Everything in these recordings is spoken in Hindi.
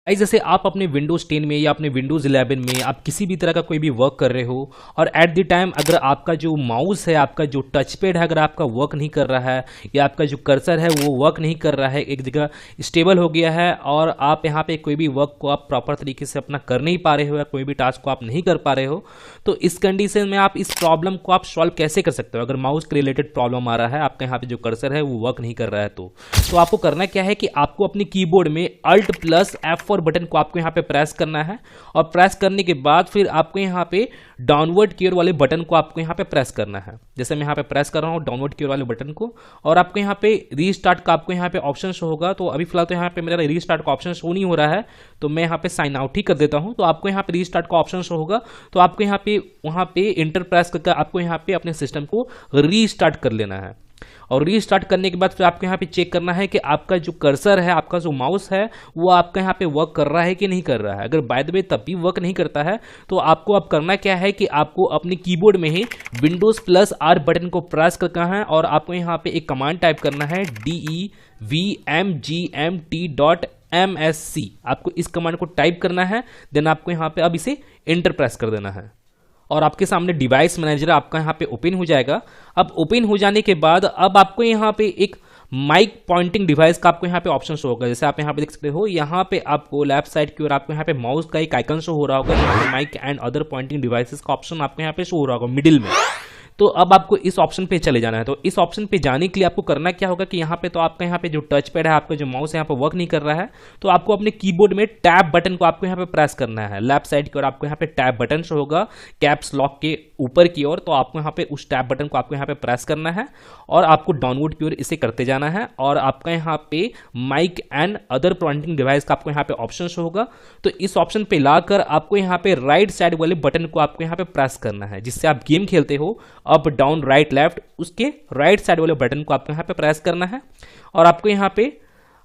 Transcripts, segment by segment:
गाइस जैसे आप अपने विंडोज 10 में या अपने विंडोज 11 में आप किसी भी तरह का कोई भी वर्क कर रहे हो और एट द टाइम अगर आपका जो माउस है, आपका जो टच पैड है, अगर आपका वर्क नहीं कर रहा है या आपका जो कर्सर है वो वर्क नहीं कर रहा है, एक जगह स्टेबल हो गया है और आप यहाँ पे कोई भी वर्क को आप प्रॉपर तरीके से अपना कर नहीं पा रहे हो या कोई भी टास्क को आप नहीं कर पा रहे हो, तो इस कंडीशन में आप इस प्रॉब्लम को आप सॉल्व कैसे कर सकते हो। अगर माउस के रिलेटेड प्रॉब्लम आ रहा है, आपका यहाँ पे जो कर्सर है वो वर्क नहीं कर रहा है, तो आपको करना क्या है कि आपको अपने कीबोर्ड में Alt प्लस F4 बटन को आपको यहाँ पे प्रेस करना है और प्रेस करने के बाद फिर आपको यहाँ पे डाउनवर्ड की ओर वाले बटन को आपको यहाँ पे प्रेस करना है। जैसे मैं यहाँ पे प्रेस कर रहा हूँ डाउनवर्ड की ओर वाले बटन को, और आपको यहाँ पे रीस्टार्ट का आपको यहाँ पे ऑप्शन शो होगा। तो अभी फिलहाल तो यहाँ पे मेरा रीस्टार्ट का ऑप्शन शो नहीं हो रहा है, तो मैं यहाँ पे साइन आउट ही कर देता हूँ। तो आपको यहाँ पे रीस्टार्ट का ऑप्शन शो होगा, तो आपको यहाँ पे वहाँ पे इंटर प्रेस करके आपको यहाँ पे अपने सिस्टम को रीस्टार्ट कर लेना है। और रीस्टार्ट करने के बाद फिर आपको यहाँ पे चेक करना है कि आपका जो कर्सर है, आपका जो माउस है, वो आपका यहाँ पे वर्क कर रहा है कि नहीं कर रहा है। अगर बाय द वे तब भी वर्क नहीं करता है तो आपको अब करना क्या है कि आपको अपने कीबोर्ड में ही विंडोज प्लस आर बटन को प्रेस करना है और आपको यहाँ पे एक कमांड टाइप करना है devmgmt.msc। आपको इस कमांड को टाइप करना है, देन आपको यहाँ पे अब इसे एंटर प्रेस कर देना है और आपके सामने डिवाइस मैनेजर आपका यहाँ पे ओपन हो जाएगा। अब ओपन हो जाने के बाद अब आपको यहाँ पे एक माइक पॉइंटिंग डिवाइस का आपको यहाँ पे ऑप्शन शो होगा। जैसे आप यहाँ पे देख सकते हो, यहाँ पे आपको लेफ्ट साइड की ओर आपको यहाँ पे माउस का एक आइकन शो हो रहा होगा, जहाँ पे mike and other pointing devices का ऑप्शन आपको यहाँ पे शो हो रहा होगा मिडिल में। तो अब आपको इस ऑप्शन पे चले जाना है। तो इस ऑप्शन पे जाने के लिए आपको करना क्या होगा कि यहाँ पे तो आपका यहाँ पे जो टच पैड है, आपका जो माउस है यहाँ पे वर्क नहीं कर रहा है, तो आपको अपने कीबोर्ड में टैब बटन को आपको यहाँ पे प्रेस करना है। लेफ्ट साइड की ओर आपको यहाँ पे टैब बटन शो होगा कैप्स लॉक के ऊपर की ओर, तो आपको यहाँ पे उस टैब बटन को आपको यहाँ पे प्रेस करना है और आपको डाउनवर्ड की ओर इसे करते जाना है और आपका यहाँ पे mike and other pointing device का आपको यहाँ पे ऑप्शन शो होगा। तो इस ऑप्शन पे लाकर आपको यहाँ पे राइट साइड वाले बटन को आपको यहाँ पे प्रेस करना है। जिससे आप गेम खेलते हो अप डाउन राइट लेफ्ट, उसके राइट साइड वाले बटन को आपको यहाँ पे प्रेस करना है और आपको यहाँ पे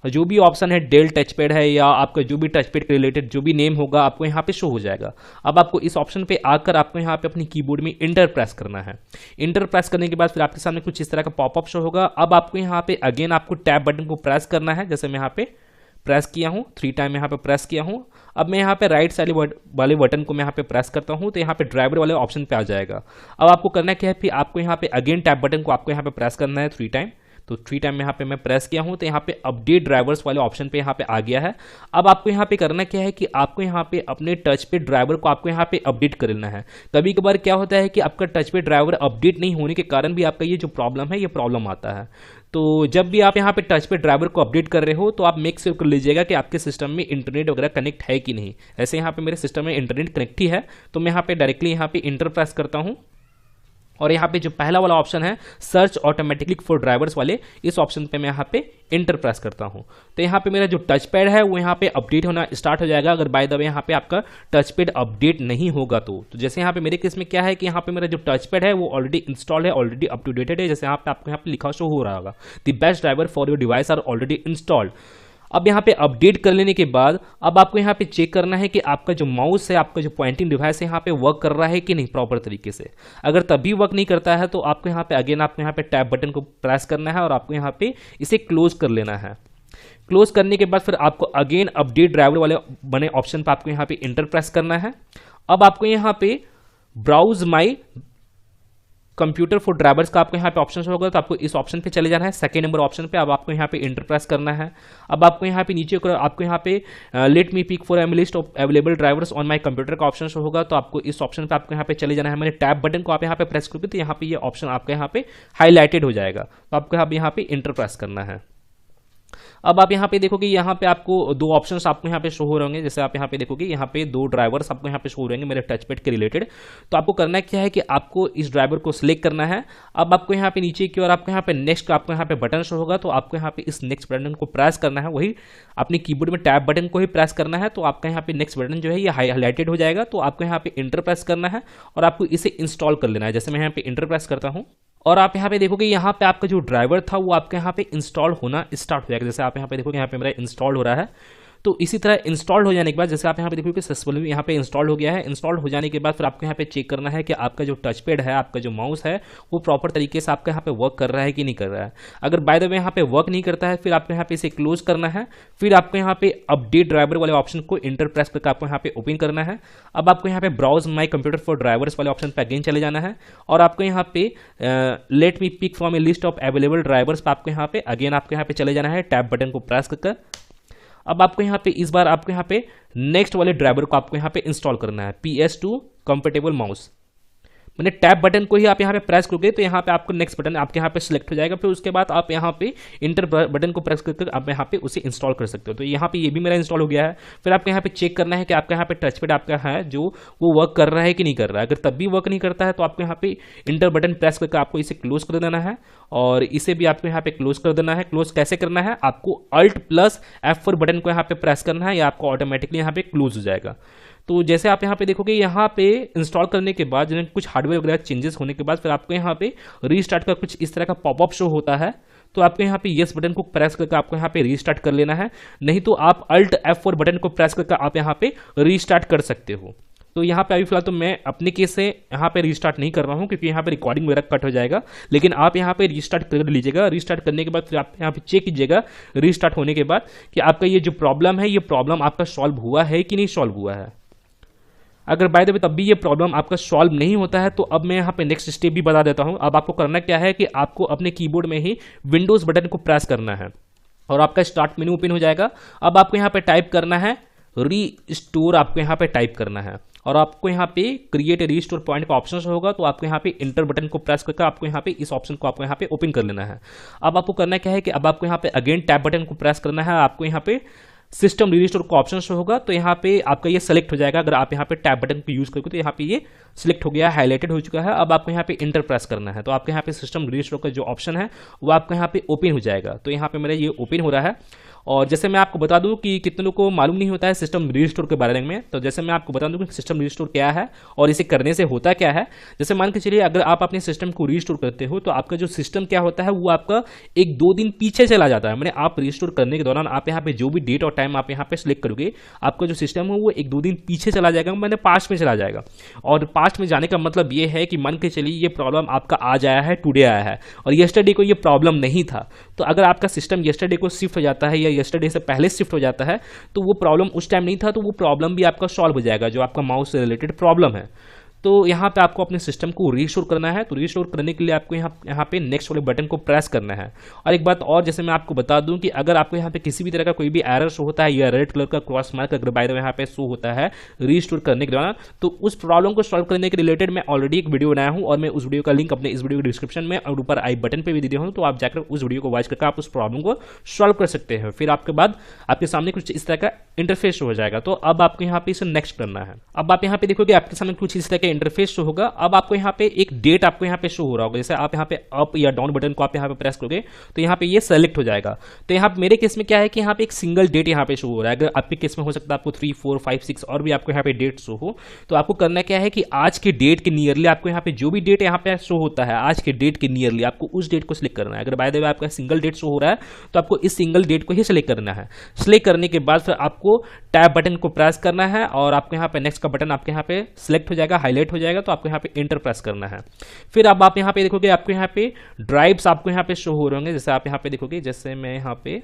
जो भी ऑप्शन है डेल टच पैड है या आपका जो भी टच पैड के रिलेटेड जो भी नेम होगा आपको यहाँ पे शो हो जाएगा। अब आपको इस ऑप्शन पे आकर आपको यहाँ पे अपनी कीबोर्ड में इंटर प्रेस करना है। इंटर प्रेस करने के बाद फिर आपके सामने कुछ इस तरह का पॉपअप शो होगा। अब आपको यहाँ पे अगेन आपको टैब बटन को प्रेस करना है। जैसे मैं यहाँ पे प्रेस किया हूँ 3 टाइम यहाँ पे प्रेस किया हूँ। अब मैं यहाँ पे राइट साइड वाले बटन को मैं यहाँ पे प्रेस करता हूँ तो यहाँ पे ड्राइवर वाले ऑप्शन पे आ जाएगा। अब आपको करना क्या है, फिर आपको यहाँ पे अगेन टैब बटन को आपको यहाँ पे प्रेस करना है 3 टाइम। तो 3 टाइम यहाँ पे मैं प्रेस किया हूँ तो यहाँ पे अपडेट ड्राइवर्स वाले ऑप्शन पे यहाँ पे आ गया है। अब आपको यहाँ पे करना क्या है कि आपको यहाँ पे अपने टच पे ड्राइवर को आपको यहाँ पे अपडेट कर लेना है। कभी कभार क्या होता है कि आपका टच पे ड्राइवर अपडेट नहीं होने के कारण भी आपका ये जो प्रॉब्लम है ये प्रॉब्लम आता है। तो जब भी आप यहाँ पे टच पे ड्राइवर को अपडेट कर रहे हो तो आप मेक श्योर कर लीजिएगा कि आपके सिस्टम में इंटरनेट वगैरह कनेक्ट है कि नहीं। ऐसे यहाँ पे मेरे सिस्टम में इंटरनेट कनेक्ट ही है, तो मैं यहाँ पे डायरेक्टली यहाँ पे इंटर प्रेस करता हूँ और यहाँ पे जो पहला वाला ऑप्शन है सर्च ऑटोमेटिकली फॉर ड्राइवर्स वाले, इस ऑप्शन पे मैं यहाँ पे इंटर प्रेस करता हूँ। तो यहाँ पे मेरा जो टच पैड है वो यहाँ पे अपडेट होना स्टार्ट हो जाएगा। अगर बाय द वे यहाँ पे आपका टच पैड अपडेट नहीं होगा तो जैसे यहाँ पे मेरे केस में क्या है कि यहाँ पे मेरा जो टच पैड है वो ऑलरेडी इंस्टॉल है, ऑलरेडी अप टू डेटेड है। जैसे यहाँ पे आपको यहाँ पे लिखा शो हो रहा होगा the best driver for your device are already installed. अब यहाँ पे अपडेट कर लेने के बाद अब आपको यहाँ पे चेक करना है कि आपका जो माउस है, आपका जो पॉइंटिंग डिवाइस है यहाँ पे वर्क कर रहा है कि नहीं प्रॉपर तरीके से। अगर तभी वर्क नहीं करता है तो आपको यहाँ पे अगेन आपको यहाँ पे टैब बटन को प्रेस करना है और आपको यहाँ पे इसे क्लोज कर लेना है। क्लोज करने के बाद फिर आपको अगेन अपडेट ड्राइवर वाले बने ऑप्शन पर आपको यहाँ पे इंटर प्रेस करना है। अब आपको यहाँ पे browse my computer for drivers का आपको यहाँ पे ऑप्शन होगा, तो आपको इस ऑप्शन पे चले जाना है सेकंड नंबर ऑप्शन पे। अब आपको यहाँ पे इंटर प्रेस करना है। अब आपको यहाँ पे नीचे आपको यहाँ पे let me pick for list of available drivers on my computer का ऑप्शन होगा, तो आपको इस ऑप्शन पे आपको यहाँ पे चले जाना है। मैंने टैब बटन को आप यहाँ पे प्रेस करोगे तो यहाँ पे ये ऑप्शन आपका यहाँ पे हाईलाइटेड हो जाएगा, तो आपको यहाँ पे इंटर प्रेस करना है। अब आप यहाँ पे देखोगे यहाँ पे आपको 2 ऑप्शंस आपको यहाँ पे शो हो रहे होंगे। जैसे आप यहाँ पे देखोगे यहाँ पे 2 ड्राइवर्स आपको यहाँ पे शो हो रहेंगे मेरे टच पैड के रिलेटेड। तो आपको करना क्या है कि आपको इस ड्राइवर को सिलेक्ट करना है। अब आपको यहाँ पे नीचे की ओर आपको यहाँ पे नेक्स्ट आपको यहाँ पे बटन शो होगा, तो आपको यहाँ पे इस नेक्स्ट बटन को प्रेस करना है। वही अपने कीबोर्ड में टैब बटन को ही प्रेस करना है, तो आपका यहाँ पे नेक्स्ट बटन जो है ये हाईलाइटेड हो जाएगा। तो आपको यहाँ पे इंटर प्रेस करना है और आपको इसे इंस्टॉल कर लेना है। जैसे मैं यहाँ पे इंटर प्रेस करता हूँ और आप यहाँ पे देखोगे यहाँ पे आपका जो ड्राइवर था वो आपके यहाँ पे इंस्टॉल होना स्टार्ट हो जाएगा। जैसे आप यहाँ पे देखोगे यहाँ पे मेरा इंस्टॉल हो रहा है। तो इसी तरह इंस्टॉल हो जाने के बाद जैसे आप यहाँ पे देखोगे सक्सेसफुली यहाँ पे इंस्टॉल हो गया है। इंस्टॉल हो जाने के बाद फिर आपको यहाँ पे चेक करना है कि आपका जो टच पैड है, आपका जो माउस है, वो प्रॉपर तरीके से आपका यहाँ पे वर्क कर रहा है कि नहीं कर रहा है। अगर बाय द वे यहाँ पे वर्क नहीं करता है, फिर आपको यहाँ पे इसे क्लोज करना है। फिर आपको यहाँ पे अपडेट ड्राइवर वाले ऑप्शन को इंटर प्रेस करके आपको यहाँ पे ओपन करना है। अब आपको यहाँ पे browse my computer for drivers वाले ऑप्शन पे अगेन चले जाना है और आपको यहाँ पे let me pick from a list of available drivers पे आपको यहाँ पे अगेन आपको यहाँ पे चले जाना है, टैब बटन को प्रेस करके। अब आपको यहाँ पे इस बार आपको यहाँ पे नेक्स्ट वाले ड्राइवर को आपको यहाँ पे इंस्टॉल करना है, PS2 कंफर्टेबल माउस। मैंने टैब बटन को ही आप यहाँ पे प्रेस करोगे तो यहाँ पे आपको नेक्स्ट बटन आपके यहाँ पे सिलेक्ट हो जाएगा। फिर उसके बाद आप यहाँ पे इंटर बटन को प्रेस करके आप यहाँ पे उसे इंस्टॉल कर सकते हो। तो यहाँ पे ये भी मेरा इंस्टॉल हो गया है। फिर आपको यहाँ पे चेक करना है कि आपका यहाँ पे टच पैड आपका है जो वो वर्क कर रहा है कि नहीं कर रहा है। अगर तब भी वर्क नहीं करता है तो आपको यहाँ पे इंटर बटन प्रेस करके आपको इसे क्लोज कर देना है और इसे भी आपको यहाँ पे क्लोज कर देना है। क्लोज कैसे करना है, आपको Alt+F4 बटन को यहाँ पे प्रेस करना है या आपको ऑटोमेटिकली यहाँ पे क्लोज हो जाएगा। तो जैसे आप यहाँ पे देखोगे यहाँ पे इंस्टॉल करने के बाद जिन्हें कुछ हार्डवेयर वगैरह चेंजेस होने के बाद फिर आपको यहाँ पे रीस्टार्ट का कुछ इस तरह का पॉपअप शो होता है। तो आपको यहाँ पे यस बटन को प्रेस करके आपको यहाँ पे रीस्टार्ट कर लेना है, नहीं तो आप Alt+F4 बटन को प्रेस करके आप यहाँ पे रीस्टार्ट कर सकते हो। तो यहाँ पे अभी फिलहाल तो मैं अपने केस से यहाँ पे रीस्टार्ट नहीं कर रहा हूँ क्योंकि यहाँ पे रिकॉर्डिंग वगैरह कट हो जाएगा, लेकिन आप यहाँ पे रीस्टार्ट कर लीजिएगा। रीस्टार्ट करने के बाद फिर आप यहाँ पे चेक कीजिएगा रीस्टार्ट होने के बाद कि आपका ये जो प्रॉब्लम है, ये प्रॉब्लम आपका सॉल्व हुआ है कि नहीं सॉल्व हुआ है। अगर बाय द वे तब भी ये प्रॉब्लम आपका सॉल्व नहीं होता है तो अब मैं यहाँ पे नेक्स्ट स्टेप भी बता देता हूँ। अब आपको करना क्या है कि आपको अपने कीबोर्ड में ही विंडोज बटन को प्रेस करना है और आपका स्टार्ट मेनू ओपन हो जाएगा। अब आपको यहाँ पे टाइप करना है रीस्टोर, आपको यहाँ पे टाइप करना है और आपको यहाँ पे क्रिएट रीस्टोर पॉइंट का ऑप्शन होगा तो आपको यहाँ पे इंटर बटन को प्रेस करके आपको यहाँ पे इस ऑप्शन को आपको यहाँ पे ओपन कर लेना है। अब आपको करना क्या है कि अब आपको यहाँ पे अगेन टैब बटन को प्रेस करना है। आपको यहाँ पे सिस्टम रीस्टोर का ऑप्शन शो होगा तो यहाँ पे आपका ये सेलेक्ट हो जाएगा। अगर आप यहाँ पे टैब बटन को यूज करोगे तो यहाँ पे ये सिलेक्ट हो गया, हाईलाइटेड हो चुका है। अब आपको यहाँ पे इंटर प्रेस करना है तो आपके यहाँ पे सिस्टम रीस्टोर का जो ऑप्शन है वो आपको यहाँ पे ओपन हो जाएगा। तो यहाँ पे मेरा ये ओपन हो रहा है। और जैसे मैं आपको बता दूं कि कितने लोगों को मालूम नहीं होता है सिस्टम रीस्टोर के बारे में, तो जैसे मैं आपको बता दूं कि सिस्टम रीस्टोर क्या है और इसे करने से होता क्या है। जैसे मान के चलिए अगर आप अपने सिस्टम को रीस्टोर करते हो तो आपका जो सिस्टम क्या होता है वो आपका 1-2 दिन पीछे चला जाता है। मैंने आप रीस्टोर करने के दौरान आप यहाँ पे जो भी डेट और टाइम आप यहाँ पे सिलेक्ट करोगे आपका जो सिस्टम है वो 1-2 दिन पीछे चला जाएगा, मैंने पास्ट में चला जाएगा। और पास्ट में जाने का मतलब ये है कि मान के चलिए ये प्रॉब्लम आपका आज आया है, टुडे आया है और येस्टरडे को ये प्रॉब्लम नहीं था। तो अगर आपका सिस्टम येस्टरडे को शिफ्ट हो जाता है या येस्टरडे से पहले शिफ्ट हो जाता है तो वो प्रॉब्लम उस टाइम नहीं था, तो वो प्रॉब्लम भी आपका सॉल्व हो जाएगा जो आपका माउस से रिलेटेड प्रॉब्लम है। तो यहाँ पे आपको अपने सिस्टम को रीस्टोर करना है। तो रीस्टोर करने के लिए आपको यहाँ पे नेक्स्ट वाले बटन को प्रेस करना है। और एक बात और, जैसे मैं आपको बता दूं कि अगर आपको यहाँ पे किसी भी तरह का कोई भी एरर शो होता है या रेड कलर का क्रॉस मार्क अगर बाय द वे यहाँ पे शो होता है रीस्टोर करने के दौरान, तो उस प्रॉब्लम को सॉल्व करने के रिलेटेड मैं ऑलरेडी एक वीडियो बनाया हूँ और मैं उस वीडियो का लिंक अपने इस वीडियो के डिस्क्रिप्शन में और ऊपर आई बटन पर भी दे दिया हूँ। तो आप जाकर उस वीडियो को वॉच करके आप उस प्रॉब्लम को सॉल्व कर सकते हैं। फिर आपके बाद आपके सामने कुछ इस तरह का इंटरफेस हो जाएगा। तो अब आपको यहाँ पे इसे नेक्स्ट करना है। अब आप यहाँ पे देखोगे आपके सामने कुछ इस तरह का इंटरफेस शो होगा। अब आपको यहाँ पे एक डेट आपको यहाँ पे शो हो रहा होगा। जैसे आप यहाँ पे अप या डाउन बटन को आप यहाँ पे प्रेस करोगे तो यहाँ पे ये सेलेक्ट हो जाएगा। तो यहाँ पे मेरे केस में क्या है कि यहाँ पे एक सिंगल डेट यहाँ पे शो हो रहा है। अगर आपके केस में हो सकता है आपको 3, 4, 5, 6 और भी आपको यहाँ पे डेट शो हो, तो आपको करना क्या है कि आज के डेट के नियरली आपको यहाँ पे जो भी डेट यहाँ पे शो होता है आज के डेट के नियरली आपको उस डेट को सिलेक्ट करना है। अगर बाय द वे आपका सिंगल डेट शो हो रहा है तो आपको इस सिंगल डेट को ही सिलेक्ट करना है। सिलेक्ट करने के बाद फिर आपको टैब बटन को प्रेस करना है और आपको यहाँ पे नेक्स्ट का बटन आपके यहाँ पे सिलेक्ट हो जाएगा, हाईलाइट हो जाएगा। तो आपको यहाँ पे इंटर प्रेस करना है। फिर अब आप यहाँ पे देखोगे आपको यहाँ पे ड्राइव्स आपको यहाँ पे शो हो रहे होंगे। जैसे आप यहाँ पे देखोगे, जैसे मैं यहाँ पे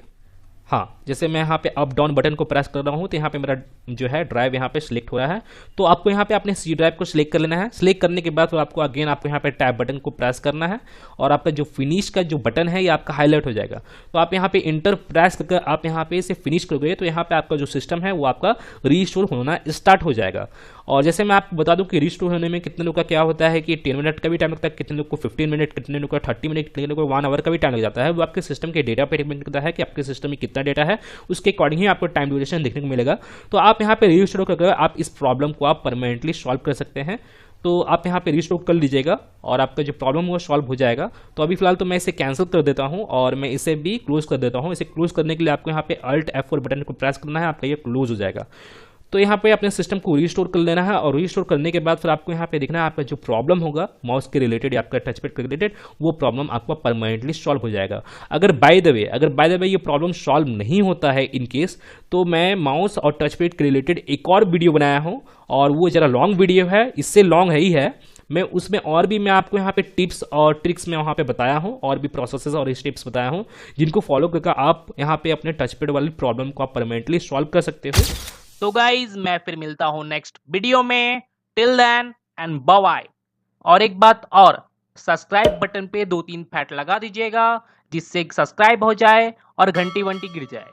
जैसे मैं यहाँ पे अप डाउन बटन को प्रेस कर रहा हूँ तो यहाँ पे मेरा जो है ड्राइव यहाँ पे सिलेक्ट हो रहा है। तो आपको यहाँ पे अपने सी ड्राइव को सिलेक्ट कर लेना है। सिलेक्ट करने के बाद तो आपको अगेन आपको यहाँ पे टैब बटन को प्रेस करना है और आपका जो फिनिश का जो बटन है ये आपका हाईलाइट हो जाएगा। तो आप यहाँ पे इंटर प्रेस करके आप यहाँ पे इसे फिनिश करोगे तो यहाँ पे आपका जो सिस्टम है वो आपका रीस्टोर होना स्टार्ट हो जाएगा। और जैसे मैं आपको बता दूं कि रीस्टोर होने में कितने लोग का क्या होता है कि 10 मिनट का भी टाइम लगता है, कितने लोग को 15 मिनट, कितने लोग को 30 मिनट, कितने लोग को 1 आवर का भी टाइम लग जाता है। वो आपके सिस्टम के डेटा पर डिपेंड करता है कि आपके सिस्टम में कितना डेटा है, उसके अकॉर्डिंग ही आपको टाइम ड्यूरेशन देखने को मिलेगा। तो आप यहाँ पे रीस्टोर करके आप इस प्रॉब्लम को आप परमानेंटली सॉल्व कर सकते हैं। तो आप यहाँ पे रीस्टोर कर लीजिएगा और आपका जो प्रॉब्लम वो सॉल्व हो जाएगा। तो अभी फिलहाल तो मैं इसे कैंसिल कर देता हूँ और मैं इसे भी क्लोज कर देता हूँ। इसे क्लोज करने के लिए आपको यहाँ पे Alt+F4 बटन को प्रेस करना है, आपका ये क्लोज हो जाएगा। तो यहाँ पे अपने सिस्टम को रीस्टोर कर लेना है, और रीस्टोर करने के बाद फिर आपको यहाँ पे देखना है आपका जो प्रॉब्लम होगा माउस के रिलेटेड या आपका टच पैड के रिलेटेड, वो प्रॉब्लम आपका परमानेंटली सॉल्व हो जाएगा। अगर बाय द वे ये प्रॉब्लम सॉल्व नहीं होता है इन केस, तो मैं माउस और टच पैड के रिलेटेड एक और वीडियो बनाया हूँ, और वो ज़रा लॉन्ग वीडियो है, इससे लॉन्ग है ही है। मैं उसमें और भी मैं आपको यहाँ पे टिप्स और ट्रिक्स में वहाँ पे बताया हूँ, और भी प्रोसेसेस और स्टेप्स बताया हूँ, जिनको फॉलो करके आप यहाँ पे अपने टच पैड वाली प्रॉब्लम को आप परमानेंटली सॉल्व कर सकते हो। तो गाइज मैं फिर मिलता हूँ नेक्स्ट वीडियो में। Till then and bye. और एक बात और, सब्सक्राइब बटन पे 2-3 फैट लगा दीजिएगा, जिससे सब्सक्राइब हो जाए और घंटी वंटी गिर जाए।